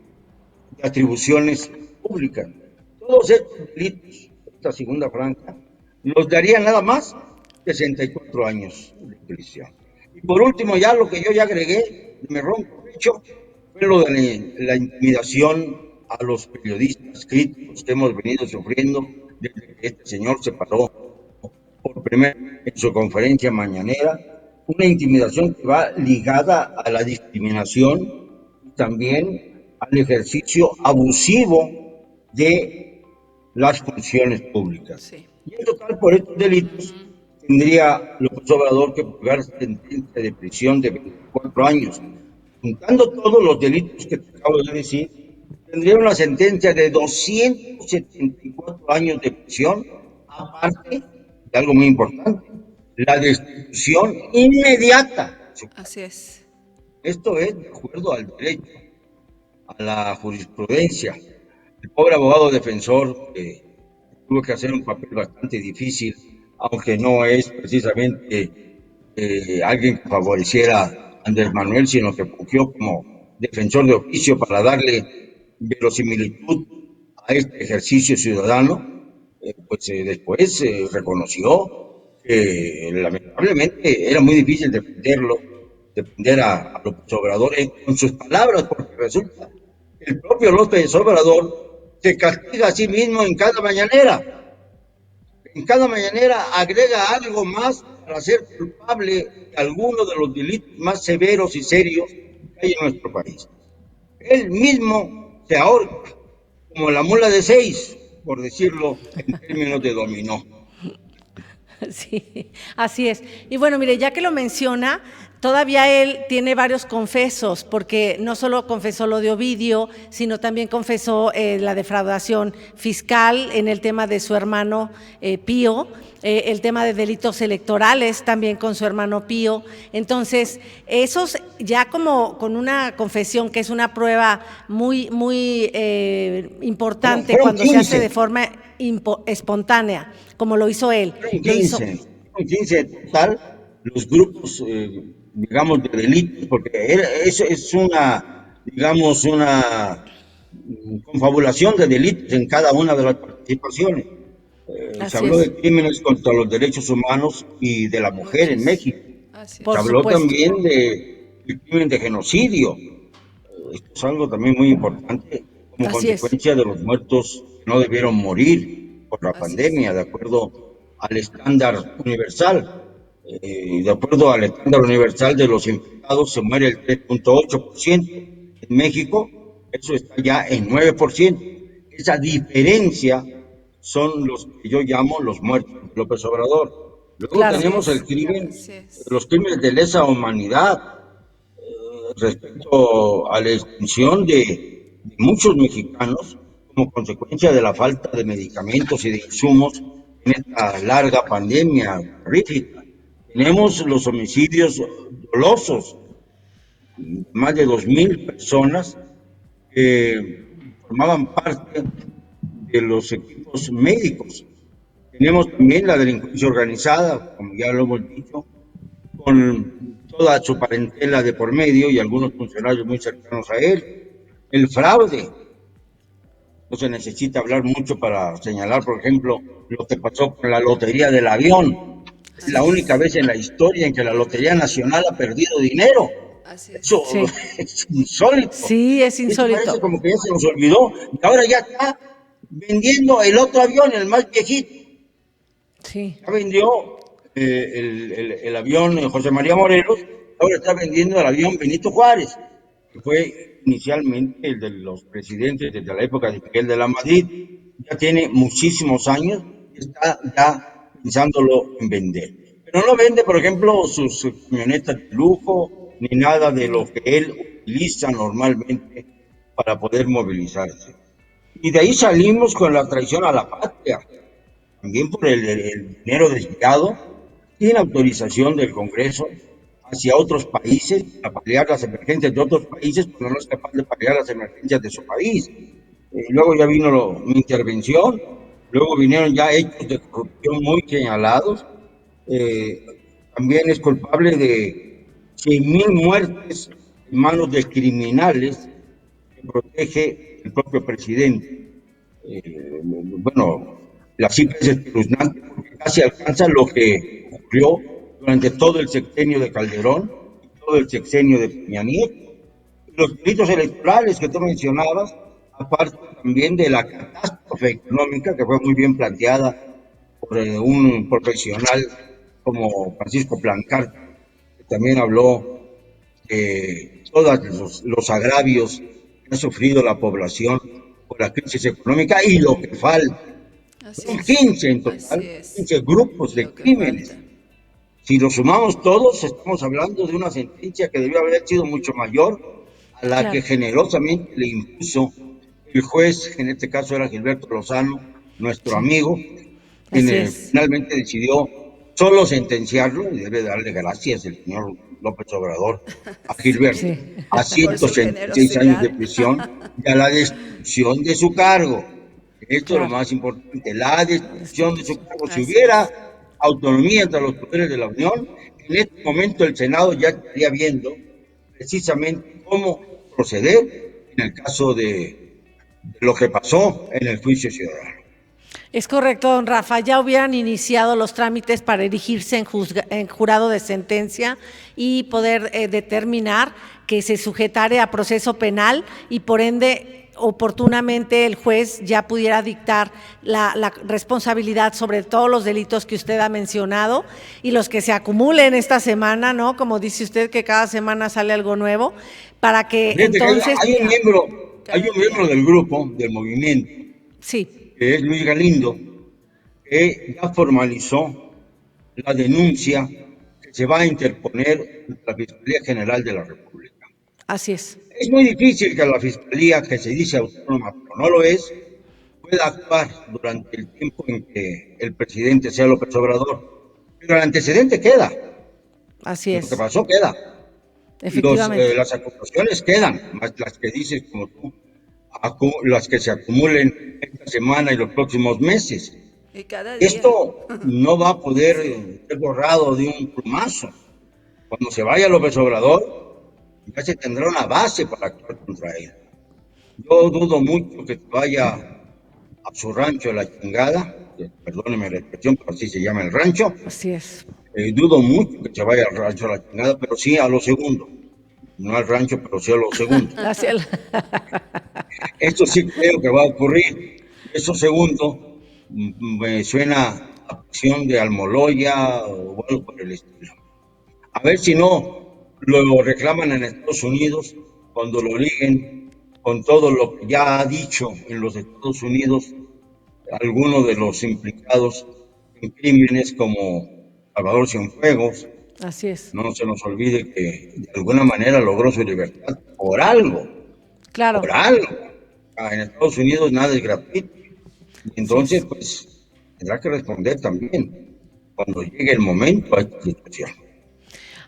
atribuciones públicas. Todos estos delitos, esta segunda franja, nos darían nada más 64 años de prisión. Y por último, ya lo que yo ya agregué, me rompo el pecho, fue lo de la intimidación a los periodistas críticos que hemos venido sufriendo desde que este señor se paró por primera vez en su conferencia mañanera, una intimidación que va ligada a la discriminación y también al ejercicio abusivo de las funciones públicas. Sí. Y en total, por estos delitos, tendría López Obrador que pagar sentencia de prisión de 24 años. Juntando todos los delitos que te acabo de decir, tendría una sentencia de 274 años de prisión, aparte de algo muy importante, la destitución inmediata. Así es. Esto es de acuerdo al derecho, a la jurisprudencia. El pobre abogado defensor tuvo que hacer un papel bastante difícil, aunque no es precisamente alguien que favoreciera a Andrés Manuel, sino que fungió como defensor de oficio para darle verosimilitud a este ejercicio ciudadano. Después reconoció que lamentablemente era muy difícil defender a López Obrador con sus palabras, porque resulta que el propio López Obrador se castiga a sí mismo en cada mañanera. En cada mañanera agrega algo más para ser culpable de alguno de los delitos más severos y serios que hay en nuestro país. Él mismo se ahorca como la mula de 6, por decirlo en términos de dominó. Sí, así es. Y bueno, mire, ya que lo menciona, todavía él tiene varios confesos, porque no solo confesó lo de Ovidio, sino también confesó la defraudación fiscal en el tema de su hermano Pío, el tema de delitos electorales también con su hermano Pío. Entonces, esos ya como con una confesión que es una prueba muy, muy importante cuando 15. se hace de forma espontánea, como lo hizo él. Son 15 total los grupos, digamos, de delitos, porque eso es una, digamos, una confabulación de delitos en cada una de las participaciones. Se habló de crímenes contra los derechos humanos y de la mujer en México. Se habló también del crimen de genocidio. Esto es algo también muy importante como consecuencia de los muertos que no debieron morir por la pandemia, de acuerdo al estándar universal. De acuerdo al estándar universal de los infectados, se muere el 3.8%. En México, eso está ya en 9%. Esa diferencia son los que yo llamo los muertos de López Obrador. Luego tenemos el crimen, los crímenes de lesa humanidad, respecto a la extinción de muchos mexicanos como consecuencia de la falta de medicamentos y de insumos en esta larga pandemia horrífica. Tenemos los homicidios dolosos, más de 2,000 personas que formaban parte de los equipos médicos. Tenemos también la delincuencia organizada, como ya lo hemos dicho, con toda su parentela de por medio y algunos funcionarios muy cercanos a él. El fraude. No se necesita hablar mucho para señalar, por ejemplo, lo que pasó con la Lotería del Avión. Es la única vez en la historia en que la Lotería Nacional ha perdido dinero. Eso es insólito. Sí, es insólito. Parece como que ya se nos olvidó. Y ahora ya está vendiendo el otro avión, el más viejito. Sí. Ya vendió el avión José María Morelos, ahora está vendiendo el avión Benito Juárez, que fue inicialmente el de los presidentes desde la época de Miguel de la Madrid. Ya tiene muchísimos años, está ya pensándolo en vender. Pero no vende, por ejemplo, sus camionetas de lujo, ni nada de lo que él utiliza normalmente para poder movilizarse. Y de ahí salimos con la traición a la patria, también por el dinero desviado, sin autorización del Congreso, hacia otros países, a paliar las emergencias de otros países, pero no es capaz de paliar las emergencias de su país. Luego ya vino mi intervención, luego vinieron ya hechos de corrupción muy señalados. También es culpable de 100,000 muertes en manos de criminales que protege el propio presidente. Bueno, la cifra es espeluznante porque casi alcanza lo que ocurrió durante todo el sexenio de Calderón y todo el sexenio de Peña Nieto. Los delitos electorales que tú mencionabas, aparte también de la catástrofe económica que fue muy bien planteada por un profesional como Francisco Plancart, que también habló de todos los agravios que ha sufrido la población por la crisis económica y lo que falta. Son 15 en total, 15 grupos de crímenes. Si lo sumamos todos, estamos hablando de una sentencia que debió haber sido mucho mayor a la que generosamente le impuso el juez, que en este caso era Gilberto Lozano, nuestro amigo, quien finalmente decidió solo sentenciarlo, y debe darle gracias el señor López Obrador a Gilberto, a 166 años de prisión y a la destitución de su cargo. Esto es lo más importante, la destitución de su cargo. Si hubiera autonomía entre los poderes de la Unión, en este momento el Senado ya estaría viendo precisamente cómo proceder en el caso de lo que pasó en el juicio ciudadano. Es correcto, don Rafa, ya hubieran iniciado los trámites para erigirse en jurado de sentencia y poder determinar que se sujetare a proceso penal y por ende oportunamente el juez ya pudiera dictar la responsabilidad sobre todos los delitos que usted ha mencionado y los que se acumulen esta semana, ¿no? Como dice usted que cada semana sale algo nuevo, para que entonces... Hay un miembro del grupo, del movimiento, que es Luis Galindo, que ya formalizó la denuncia que se va a interponer ante la Fiscalía General de la República. Así es. Es muy difícil que la Fiscalía, que se dice autónoma, pero no lo es, pueda actuar durante el tiempo en que el presidente sea López Obrador. Pero el antecedente queda. Así Lo es. que pasó queda. Efectivamente. Las acusaciones quedan, más las que dices como tú, las que se acumulen esta semana y los próximos meses. Y cada día. Esto no va a poder ser borrado de un plumazo. Cuando se vaya López Obrador, ya se tendrá una base para actuar contra él. Yo dudo mucho que se vaya a su rancho la chingada, perdóneme la expresión, pero así se llama el rancho. Así es. Dudo mucho que se vaya al rancho a la chingada, pero sí a lo segundo. No al rancho, pero sí a lo segundo. Hacia el- Esto sí creo que va a ocurrir. Eso segundo me suena a acción de Almoloya o algo por el estilo. A ver si no lo reclaman en Estados Unidos cuando lo liguen con todo lo que ya ha dicho en los Estados Unidos algunos de los implicados en crímenes como Salvador Cienfuegos. Así es. No se nos olvide que de alguna manera logró su libertad por algo. Claro. Por algo. En Estados Unidos nada es gratuito. Entonces, pues, tendrá que responder también cuando llegue el momento a esta situación.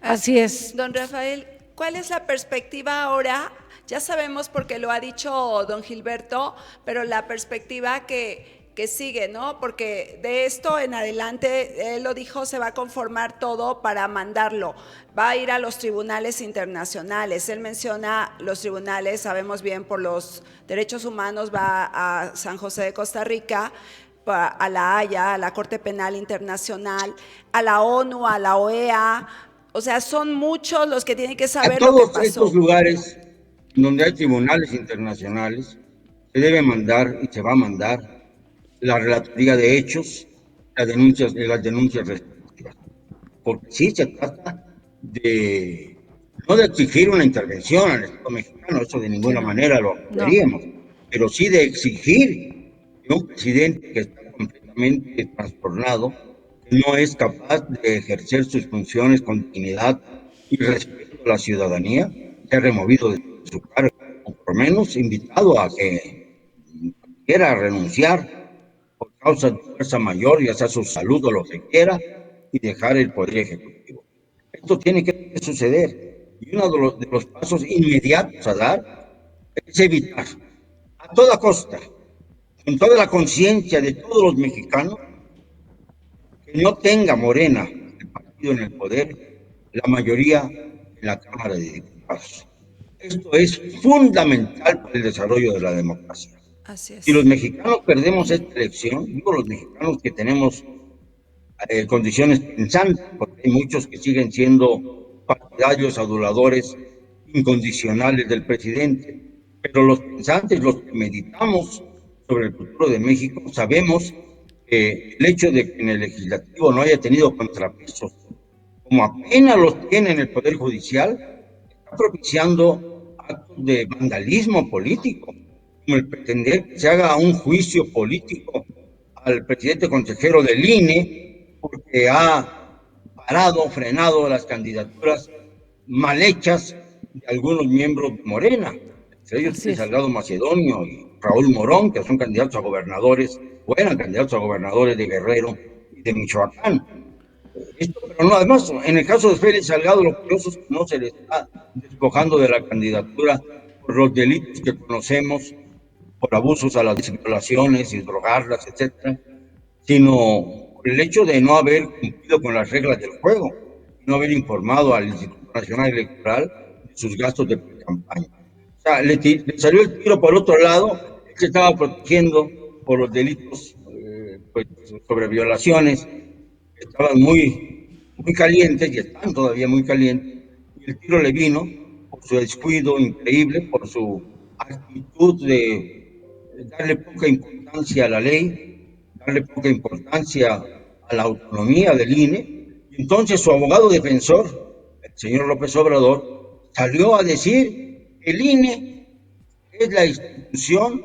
Así es. Don Rafael, ¿cuál es la perspectiva ahora? Ya sabemos porque lo ha dicho don Gilberto, pero la perspectiva que sigue, ¿no? Porque de esto en adelante, él lo dijo, se va a conformar todo para mandarlo. Va a ir a los tribunales internacionales. Él menciona los tribunales, sabemos bien, por los derechos humanos, va a San José de Costa Rica, a la Haya, a la Corte Penal Internacional, a la ONU, a la OEA. O sea, son muchos los que tienen que saber A lo que todos pasó. estos lugares donde hay tribunales internacionales, se debe mandar y se va a mandar la relatoría de hechos, las denuncias respectivas. Porque sí se trata de, no de exigir una intervención al Estado mexicano, eso de ninguna manera lo queríamos, pero sí de exigir que un presidente que está completamente trastornado, que no es capaz de ejercer sus funciones con dignidad y respeto a la ciudadanía, sea removido de su cargo, o por lo menos invitado a que quiera renunciar por causa de fuerza mayor, ya sea su salud o lo que quiera, y dejar el poder ejecutivo. Esto tiene que suceder. Y uno de los pasos inmediatos a dar es evitar, a toda costa, con toda la conciencia de todos los mexicanos, que no tenga Morena, el partido en el poder, la mayoría en la Cámara de Diputados. Esto es fundamental para el desarrollo de la democracia. Así es. Si los mexicanos perdemos esta elección, digo los mexicanos que tenemos condiciones pensantes, porque hay muchos que siguen siendo partidarios, aduladores, incondicionales del presidente, pero los pensantes, los que meditamos sobre el futuro de México, sabemos que el hecho de que en el legislativo no haya tenido contrapesos, como apenas los tiene en el Poder Judicial, está propiciando actos de vandalismo político, como el pretender que se haga un juicio político al presidente consejero del INE, porque ha frenado las candidaturas mal hechas de algunos miembros de Morena, entre ellos Salgado Macedonio y Raúl Morón, que son candidatos a gobernadores, o eran candidatos a gobernadores de Guerrero y de Michoacán. Pero no, además, en el caso de Félix Salgado, lo curioso es que no se le está despojando de la candidatura por los delitos que conocemos, por abusos a las violaciones y drogarlas, etcétera, sino por el hecho de no haber cumplido con las reglas del juego, no haber informado al Instituto Nacional Electoral de sus gastos de campaña. O sea, le salió el tiro por otro lado, él se estaba protegiendo por los delitos sobre violaciones, que estaban muy calientes y están todavía muy calientes, y el tiro le vino por su descuido increíble, por su actitud de darle poca importancia a la ley, darle poca importancia a la autonomía del INE. Y entonces su abogado defensor, el señor López Obrador, salió a decir que el INE es la institución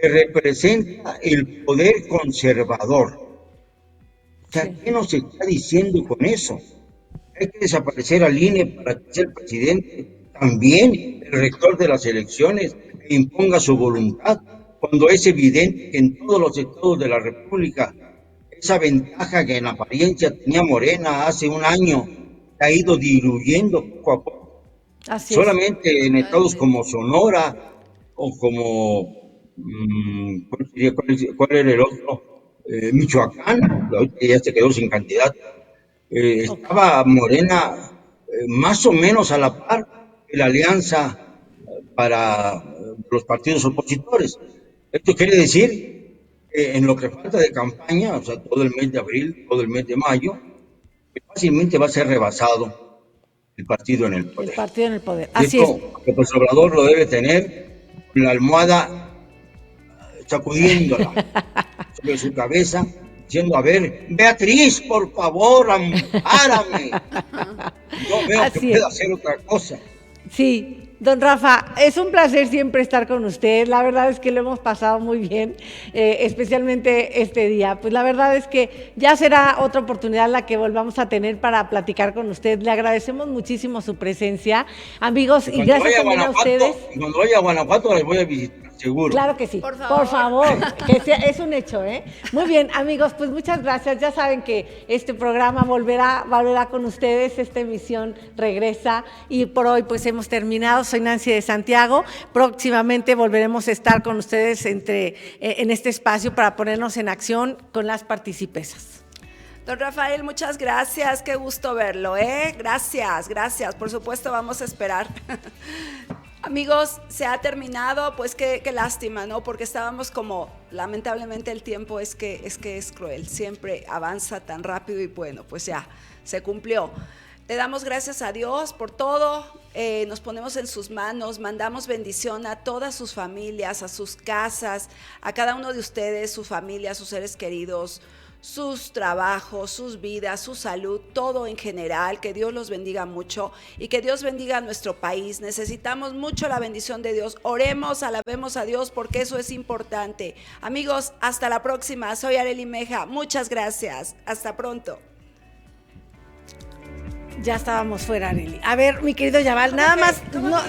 que representa el poder conservador. O sea, ¿qué nos está diciendo con eso? hay que desaparecer al INE para que sea el presidente también el rector de las elecciones e imponga su voluntad, cuando es evidente que en todos los estados de la República esa ventaja que en apariencia tenía Morena hace un año se ha ido diluyendo poco a poco. Así es. Solamente en estados como Sonora o como, ¿cuál era el otro? Michoacán, ahorita ya se quedó sin candidato. Estaba Morena más o menos a la par de la alianza para los partidos opositores. Esto quiere decir que en lo que falta de campaña, o sea, todo el mes de abril, todo el mes de mayo, fácilmente va a ser rebasado el partido en el poder. El partido en el poder, así Esto, es. López Obrador lo debe tener con la almohada sacudiéndola sobre su cabeza, diciendo, a ver, Beatriz, por favor, ampárame. No veo que pueda hacer otra cosa. Sí, don Rafa, es un placer siempre estar con usted. La verdad es que lo hemos pasado muy bien, especialmente este día. Pues la verdad es que ya será otra oportunidad la que volvamos a tener para platicar con usted. Le agradecemos muchísimo su presencia, amigos, y gracias también a ustedes. Cuando vaya a Guanajuato les voy a visitar, seguro. Claro que sí, por favor, que sea, es un hecho, ¿eh? Muy bien, amigos, pues muchas gracias. Ya saben que este programa volverá con ustedes, esta emisión regresa y por hoy pues hemos terminado. Soy Nancy de Santiago. Próximamente volveremos a estar con ustedes en este espacio para ponernos en acción con las participesas. Don Rafael, muchas gracias, qué gusto verlo, Gracias. Por supuesto, vamos a esperar. Amigos, se ha terminado, pues qué lástima, ¿no? Porque estábamos como, lamentablemente el tiempo es cruel, siempre avanza tan rápido y bueno, pues ya, se cumplió. Le damos gracias a Dios por todo, nos ponemos en sus manos, mandamos bendición a todas sus familias, a sus casas, a cada uno de ustedes, su familia, sus seres queridos, sus trabajos, sus vidas, su salud, todo en general. Que Dios los bendiga mucho y que Dios bendiga a nuestro país. Necesitamos mucho la bendición de Dios. Oremos, alabemos a Dios porque eso es importante. Amigos, hasta la próxima. Soy Arely Meja. Muchas gracias. Hasta pronto. Ya estábamos fuera, Arely. A ver, mi querido Yaval, nada más no.